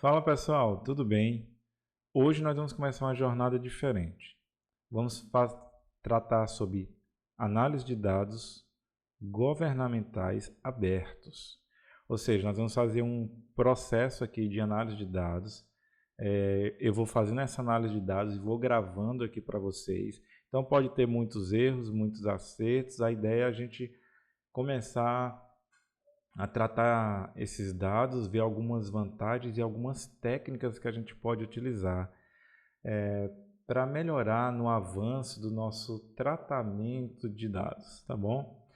Fala pessoal, tudo bem? Hoje nós vamos começar uma jornada diferente. Vamos tratar sobre análise de dados governamentais abertos. Ou seja, nós vamos fazer um processo aqui de análise de dados. Eu vou fazendo essa análise de dados e vou gravando aqui para vocês. Então pode ter muitos erros, muitos acertos. A ideia é a gente começar a tratar esses dados, ver algumas vantagens e algumas técnicas que a gente pode utilizar para melhorar no avanço do nosso tratamento de dados, tá bom?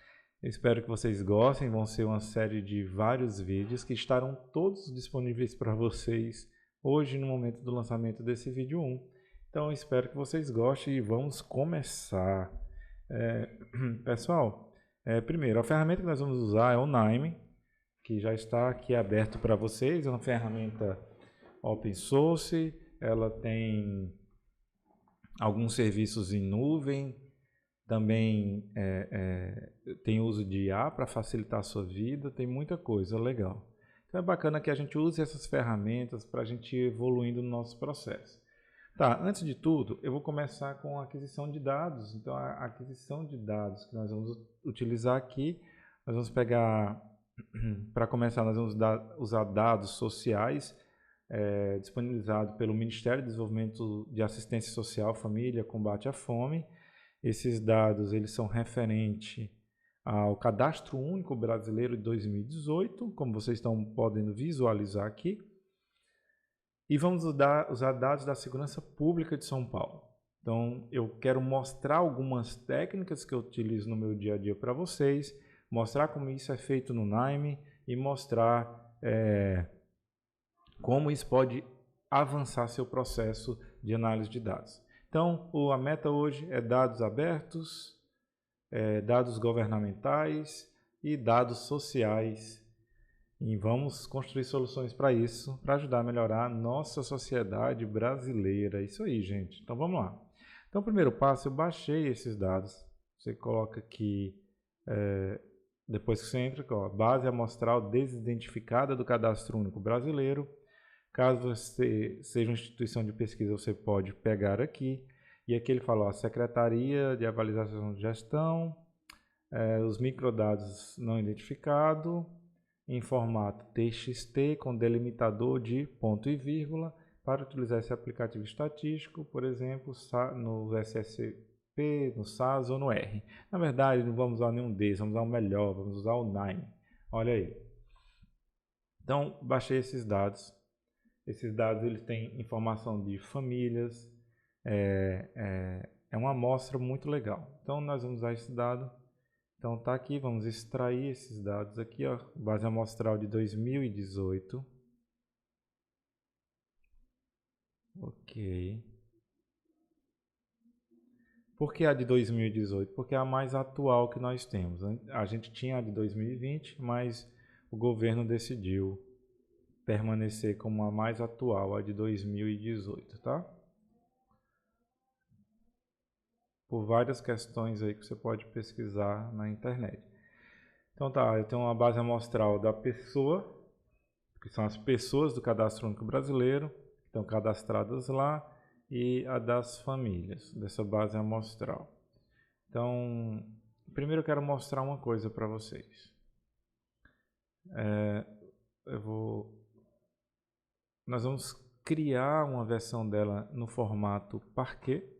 Eu espero que vocês gostem, vão ser uma série de vários vídeos que estarão todos disponíveis para vocês hoje no momento do lançamento desse vídeo 1. Então eu espero que vocês gostem e vamos começar. Pessoal, primeiro, a ferramenta que nós vamos usar é o Nime, que já está aqui aberto para vocês. É uma ferramenta open source, ela tem alguns serviços em nuvem, também tem uso de IA para facilitar a sua vida, tem muita coisa legal. Então é bacana que a gente use essas ferramentas para a gente ir evoluindo no nosso processo. Tá, antes de tudo, eu vou começar com a aquisição de dados. Então a aquisição de dados que nós vamos utilizar aqui, nós vamos pegar, para começar, nós vamos usar dados sociais disponibilizados pelo Ministério do Desenvolvimento de Assistência Social, Família, Combate à Fome. Esses dados eles são referentes ao Cadastro Único Brasileiro de 2018, como vocês estão podendo visualizar aqui. E vamos usar dados da Segurança Pública de São Paulo. Então, eu quero mostrar algumas técnicas que eu utilizo no meu dia a dia para vocês, mostrar como isso é feito no Nime e mostrar como isso pode avançar seu processo de análise de dados. Então, a meta hoje é dados abertos, dados governamentais e dados sociais. E vamos construir soluções para isso, para ajudar a melhorar a nossa sociedade brasileira. Isso aí, gente. Então, vamos lá. Então, o primeiro passo, eu baixei esses dados. Você coloca aqui, depois que você entra, base amostral desidentificada do Cadastro Único Brasileiro. Caso você seja uma instituição de pesquisa, você pode pegar aqui. E aqui ele fala, Secretaria de Avaliação de Gestão, os microdados não identificados, em formato TXT com delimitador de ponto e vírgula, para utilizar esse aplicativo estatístico, por exemplo, no SSP, no SAS ou no R. Na verdade, não vamos usar nenhum desses, vamos usar o melhor, vamos usar o Nime. Olha aí. Então, baixei esses dados. Esses dados eles têm informação de famílias, é uma amostra muito legal. Então, nós vamos usar esse dado. Então tá aqui, vamos extrair esses dados aqui, ó, base amostral de 2018. Ok. Por que a de 2018? Porque é a mais atual que nós temos. A gente tinha a de 2020, mas o governo decidiu permanecer como a mais atual, a de 2018, tá? Por várias questões aí que você pode pesquisar na internet. Então tá, eu tenho uma base amostral da pessoa, que são as pessoas do Cadastro Único Brasileiro, que estão cadastradas lá, e a das famílias, dessa base amostral. Então, primeiro eu quero mostrar uma coisa para vocês. Nós vamos criar uma versão dela no formato Parquet.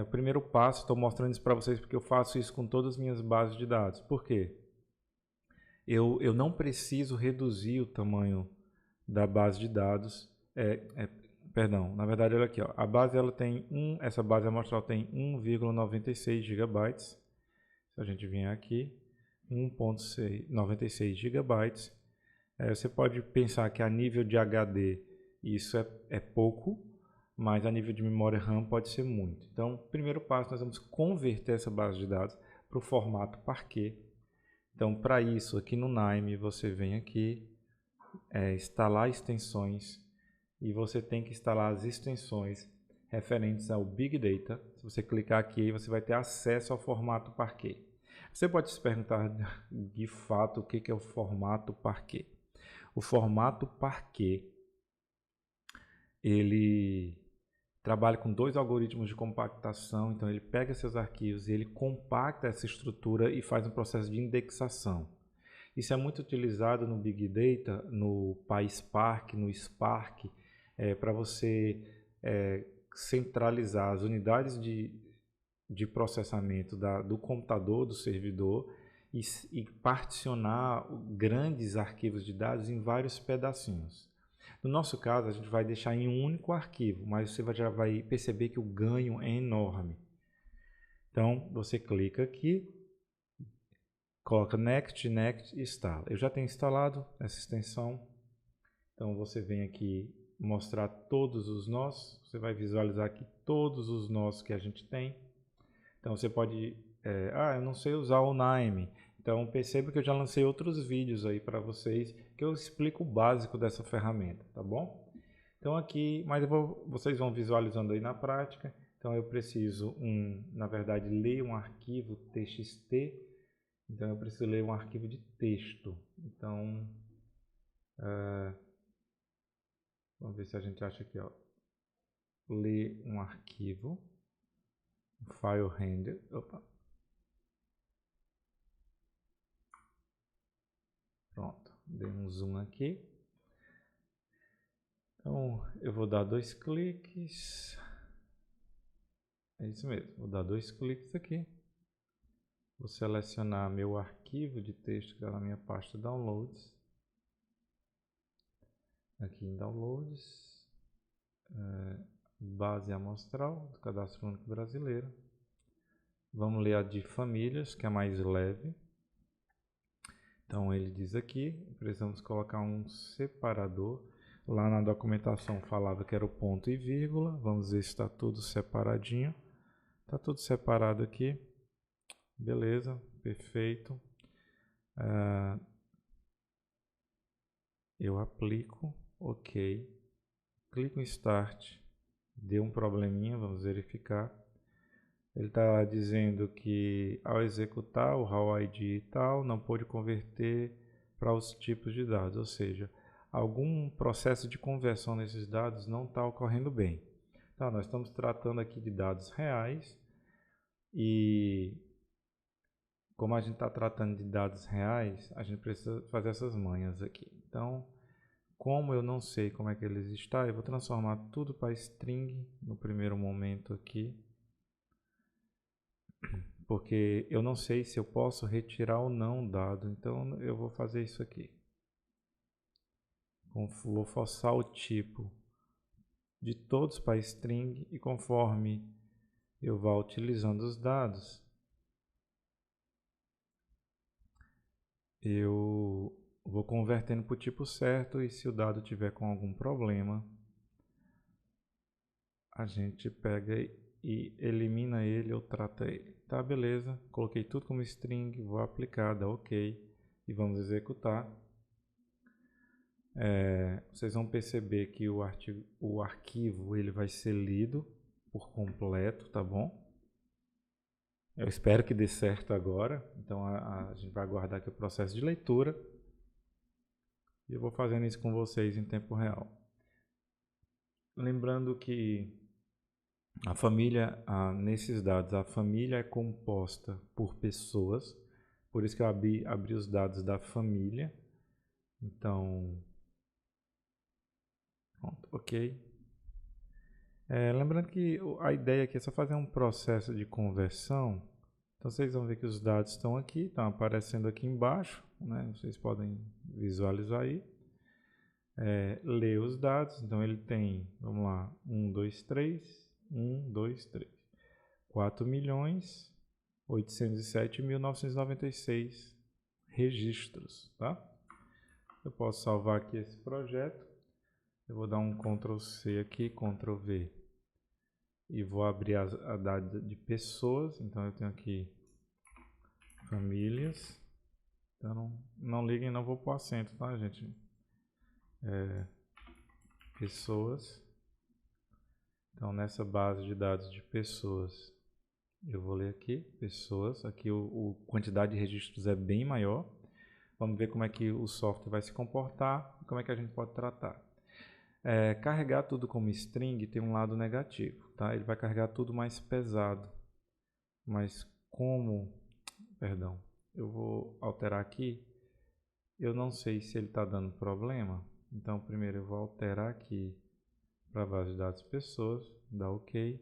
O primeiro passo, estou mostrando isso para vocês porque eu faço isso com todas as minhas bases de dados. Por quê? Eu não preciso reduzir o tamanho da base de dados. Perdão, na verdade, olha aqui, ó, a base ela tem essa base amostral tem 1,96 GB. Se a gente vier aqui, 1,96 GB. Você pode pensar que a nível de HD isso é pouco, mas a nível de memória RAM pode ser muito. Então, primeiro passo, nós vamos converter essa base de dados para o formato Parquet. Então, para isso, aqui no Nime, você vem aqui, instalar extensões, e você tem que instalar as extensões referentes ao Big Data. Se você clicar aqui, você vai ter acesso ao formato Parquet. Você pode se perguntar, de fato, o que é o formato Parquet. O formato Parquet, ele trabalha com 2 algoritmos de compactação, então ele pega esses arquivos e ele compacta essa estrutura e faz um processo de indexação. Isso é muito utilizado no Big Data, no PySpark, no Spark, para você centralizar as unidades de processamento do computador, do servidor, e particionar grandes arquivos de dados em vários pedacinhos. No nosso caso, a gente vai deixar em um único arquivo, mas você já vai perceber que o ganho é enorme. Então, você clica aqui, coloca Next, Next e instala. Eu já tenho instalado essa extensão. Então, você vem aqui mostrar todos os nós. Você vai visualizar aqui todos os nós que a gente tem. Então, você pode... eu não sei usar o Nime. Então, perceba que eu já lancei outros vídeos aí para vocês que eu explico o básico dessa ferramenta, tá bom? Então, aqui, mas vocês vão visualizando aí na prática. Então, eu preciso, na verdade, ler um arquivo TXT. Então, eu preciso ler um arquivo de texto. Então, vamos ver se a gente acha aqui, ó. Ler um arquivo, file render. Opa. Pronto, dei um zoom aqui. Então, eu vou dar 2 cliques. É isso mesmo, vou dar 2 cliques aqui. Vou selecionar meu arquivo de texto que está na minha pasta Downloads. Aqui em Downloads, base amostral do Cadastro Único Brasileiro. Vamos ler a de famílias, que é mais leve. Então ele diz aqui, precisamos colocar um separador. Lá na documentação falava que era o ponto e vírgula. Vamos ver se está tudo separadinho. Está tudo separado aqui. Beleza, perfeito. Eu aplico, ok. Clico em Start. Deu um probleminha, vamos verificar. Ele está dizendo que ao executar o Raw ID e tal, não pôde converter para os tipos de dados, ou seja, algum processo de conversão nesses dados não está ocorrendo bem. Então, nós estamos tratando aqui de dados reais e como a gente está tratando de dados reais, a gente precisa fazer essas manhas aqui. Então, como eu não sei como é que eles estão, eu vou transformar tudo para string no primeiro momento aqui. Porque eu não sei se eu posso retirar ou não o dado, então eu vou fazer isso aqui. Vou forçar o tipo de todos para string e conforme eu vá utilizando os dados, eu vou convertendo para o tipo certo e se o dado tiver com algum problema, a gente pega e elimina ele ou trata ele. Tá, beleza. Coloquei tudo como string, vou aplicar, dá ok e vamos executar. Vocês vão perceber que o arquivo ele vai ser lido por completo, tá bom? Eu espero que dê certo agora. Então a gente vai aguardar aqui o processo de leitura. E eu vou fazendo isso com vocês em tempo real. Lembrando que a família, nesses dados, a família é composta por pessoas. Por isso que eu abri os dados da família. Então, pronto, ok. Lembrando que a ideia aqui é só fazer um processo de conversão. Então vocês vão ver que os dados estão aqui, estão aparecendo aqui embaixo, né? Vocês podem visualizar aí. Ler os dados, então ele tem, vamos lá, 1, 2, 3, 1, 2, 3. 4.807.996 registros, tá? Eu posso salvar aqui esse projeto. Eu vou dar um Ctrl C aqui, Ctrl V. E vou abrir a data de pessoas. Então eu tenho aqui famílias. Então não liguem, não vou pôr acento, tá, gente? Pessoas. Então nessa base de dados de pessoas, eu vou ler aqui, pessoas. Aqui a quantidade de registros é bem maior. Vamos ver como é que o software vai se comportar. como é que a gente pode tratar. Carregar tudo como string tem um lado negativo, tá? Ele vai carregar tudo mais pesado. Mas perdão, eu vou alterar aqui. Eu não sei se ele está dando problema. Então, primeiro eu vou alterar aqui para a base de dados pessoas, dar OK,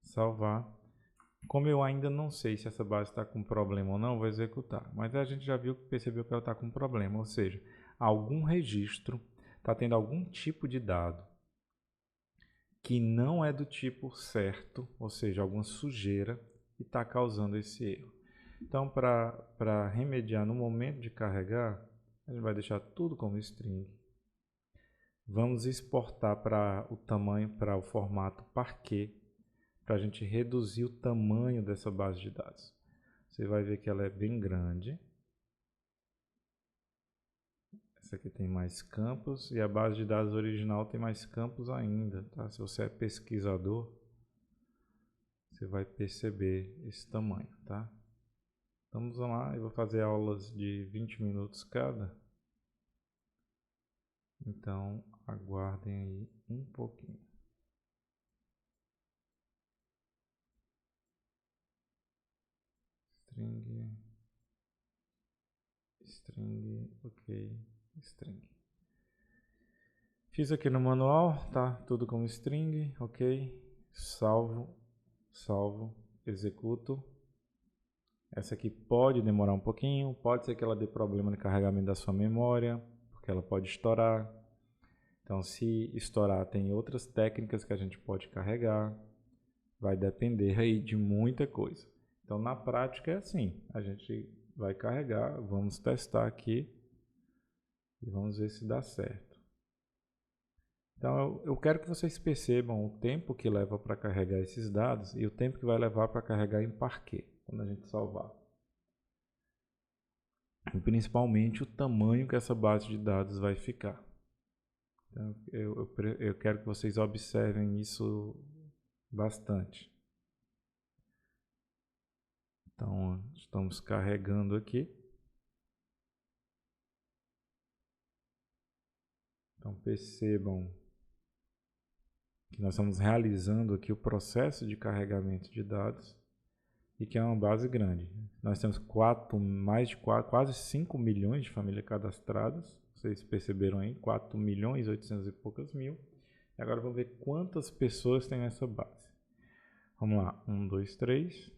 salvar. Como eu ainda não sei se essa base está com problema ou não, vou executar. Mas a gente já percebeu que ela está com problema, ou seja, algum registro está tendo algum tipo de dado que não é do tipo certo, ou seja, alguma sujeira, e está causando esse erro. Então, para remediar no momento de carregar, a gente vai deixar tudo como string. Vamos exportar para o tamanho, para o formato Parquet, para a gente reduzir o tamanho dessa base de dados. Você vai ver que ela é bem grande. Essa aqui tem mais campos e a base de dados original tem mais campos ainda. Tá? Se você é pesquisador, você vai perceber esse tamanho. Tá? Então vamos lá, eu vou fazer aulas de 20 minutos cada. Então aguardem aí um pouquinho. String, ok, string. Fiz aqui no manual, tá? Tudo como string, ok. Salvo, executo. Essa aqui pode demorar um pouquinho, pode ser que ela dê problema no carregamento da sua memória, porque ela pode estourar. Então, se estourar, tem outras técnicas que a gente pode carregar. Vai depender aí de muita coisa. Então, na prática é assim, a gente vai carregar, vamos testar aqui e vamos ver se dá certo. Então, eu quero que vocês percebam o tempo que leva para carregar esses dados e o tempo que vai levar para carregar em Parquet, quando a gente salvar. E principalmente o tamanho que essa base de dados vai ficar. Então, eu quero que vocês observem isso bastante. Então, estamos carregando aqui. Então, percebam que nós estamos realizando aqui o processo de carregamento de dados e que é uma base grande. Nós temos quase 5 milhões de famílias cadastradas. Vocês perceberam aí, 4 milhões 800 e poucas mil. E agora vamos ver quantas pessoas tem nessa base. Vamos lá, 1, 2, 3,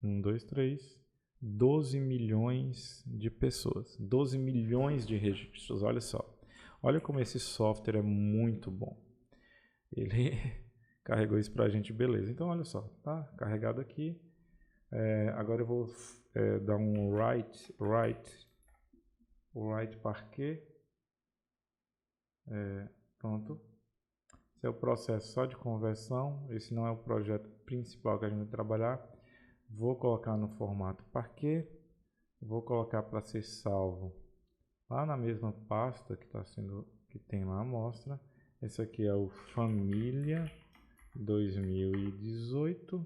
1, 2, 3, 12 milhões de pessoas, 12 milhões de registros, olha só. Olha como esse software é muito bom. Ele carregou isso para a gente, beleza. Então, olha só, tá carregado aqui. Agora eu vou dar um write Parquet. Pronto. Esse é o processo só de conversão. Esse não é o projeto principal que a gente vai trabalhar. Vou colocar no formato Parquet. Vou colocar para ser salvo lá na mesma pasta que tem lá a amostra. Esse aqui é o família 2018.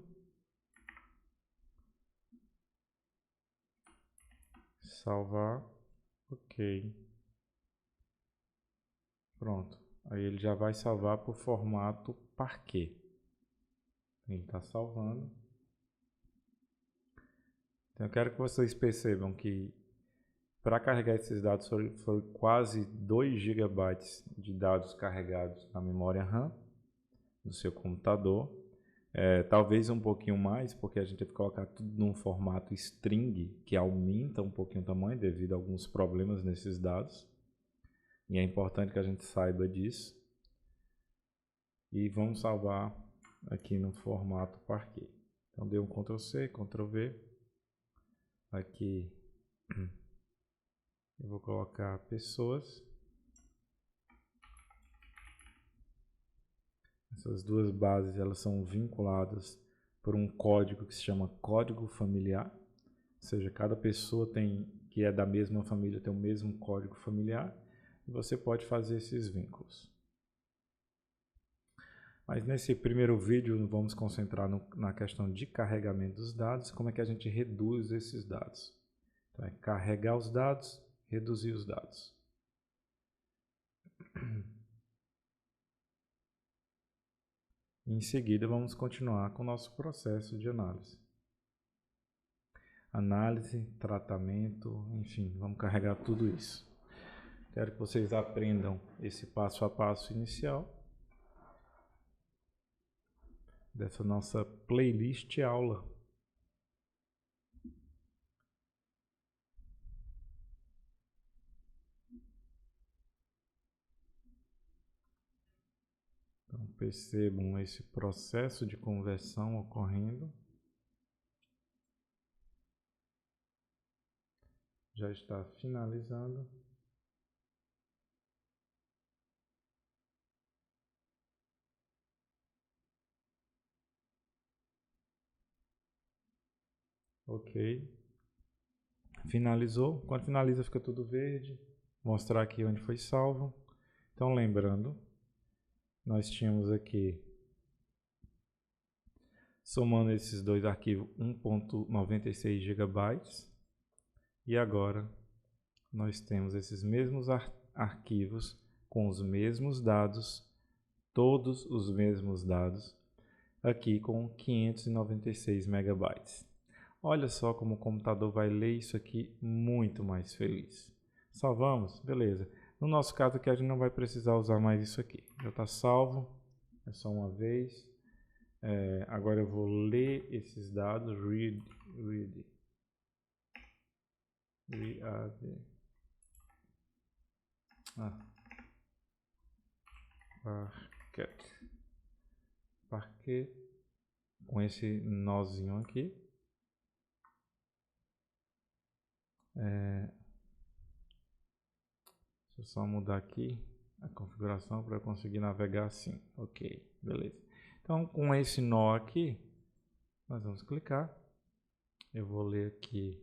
Salvar. Ok. Pronto. Aí ele já vai salvar por formato Parquet. Ele está salvando. Então eu quero que vocês percebam que para carregar esses dados foram quase 2 GB de dados carregados na memória RAM do seu computador. Talvez um pouquinho mais, porque a gente teve que colocar tudo num formato string, que aumenta um pouquinho o tamanho devido a alguns problemas nesses dados. E é importante que a gente saiba disso. E vamos salvar aqui no formato Parquet. Então dei um Ctrl C, Ctrl V. Aqui eu vou colocar pessoas. Essas duas bases elas são vinculadas por um código que se chama código familiar. Ou seja, cada pessoa que é da mesma família tem o mesmo código familiar. E você pode fazer esses vínculos. Mas nesse primeiro vídeo vamos concentrar na questão de carregamento dos dados, como é que a gente reduz esses dados. Então é carregar os dados, reduzir os dados. Em seguida, vamos continuar com o nosso processo de análise. Análise, tratamento, enfim, vamos carregar tudo isso. Quero que vocês aprendam esse passo a passo inicial dessa nossa playlist aula. Então, percebam esse processo de conversão ocorrendo. Já está finalizando. Ok. Finalizou. Quando finaliza, fica tudo verde. Vou mostrar aqui onde foi salvo. Então, lembrando, nós tínhamos aqui, somando esses dois arquivos, 1.96 GB. E agora, nós temos esses mesmos arquivos com os mesmos dados, todos os mesmos dados, aqui com 596 megabytes. Olha só como o computador vai ler isso aqui muito mais feliz. Salvamos? Beleza. No nosso caso aqui a gente não vai precisar usar mais isso aqui. Já está salvo, é só uma vez. Agora eu vou ler esses dados, read. Parquet com esse nozinho aqui. Deixa eu só mudar aqui a configuração para eu conseguir navegar assim. Ok, beleza. Então, com esse nó aqui, nós vamos clicar. Eu vou ler aqui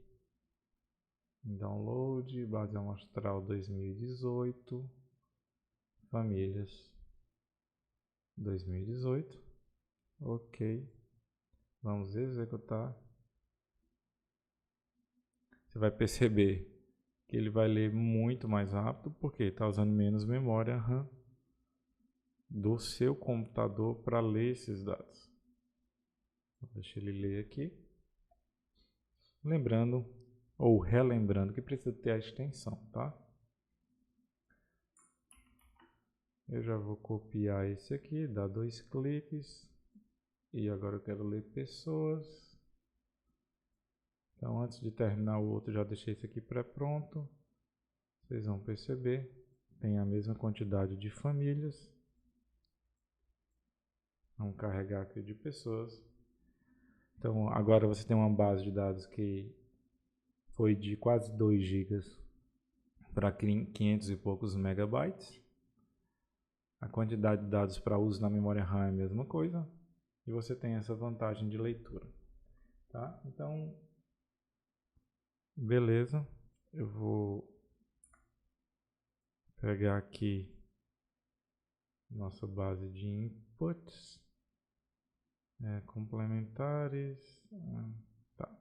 em download, base amostral 2018, famílias 2018. Ok, vamos executar. Você vai perceber que ele vai ler muito mais rápido, porque está usando menos memória RAM do seu computador para ler esses dados. Deixa ele ler aqui. Lembrando, ou relembrando, que precisa ter a extensão, tá? Eu já vou copiar esse aqui, dar 2 cliques. E agora eu quero ler pessoas. Então, antes de terminar o outro, já deixei esse aqui pré-pronto. Vocês vão perceber, tem a mesma quantidade de famílias. Vamos carregar aqui de pessoas. Então, agora você tem uma base de dados que foi de quase 2 GB para 500 e poucos megabytes. A quantidade de dados para uso na memória RAM é a mesma coisa. E você tem essa vantagem de leitura. Tá? Então, beleza. Eu vou pegar aqui nossa base de inputs. Complementares. Tá.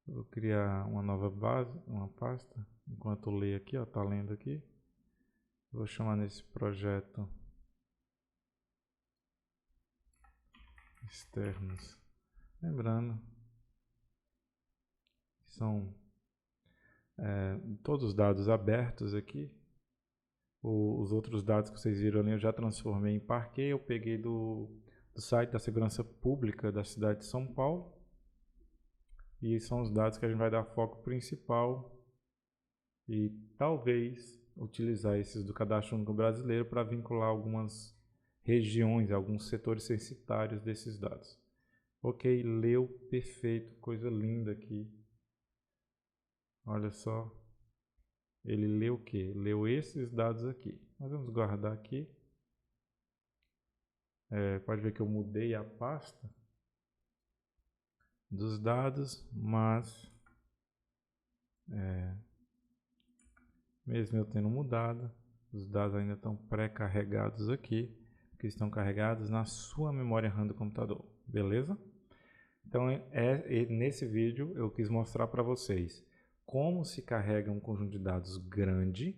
Eu vou criar uma nova base, uma pasta. Enquanto eu leio aqui, ó, tá lendo aqui. Vou chamar nesse projeto externos. Lembrando que são todos os dados abertos aqui. Os outros dados que vocês viram ali eu já transformei em Parquet. Eu peguei do site da Segurança Pública da cidade de São Paulo. E são os dados que a gente vai dar foco principal. E talvez utilizar esses do Cadastro Único Brasileiro para vincular algumas regiões, alguns setores censitários desses dados. Ok, leu, perfeito, coisa linda aqui. Olha só, ele leu o que? Leu esses dados aqui. Nós vamos guardar aqui. Pode ver que eu mudei a pasta dos dados, mas mesmo eu tendo mudado, os dados ainda estão pré-carregados aqui, que estão carregados na sua memória RAM do computador, beleza? Então, nesse vídeo eu quis mostrar para vocês como se carrega um conjunto de dados grande,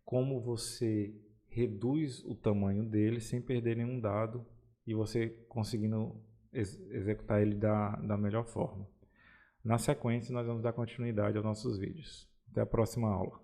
como você reduz o tamanho dele sem perder nenhum dado e você conseguindo executar ele da melhor forma. Na sequência, nós vamos dar continuidade aos nossos vídeos. Até a próxima aula.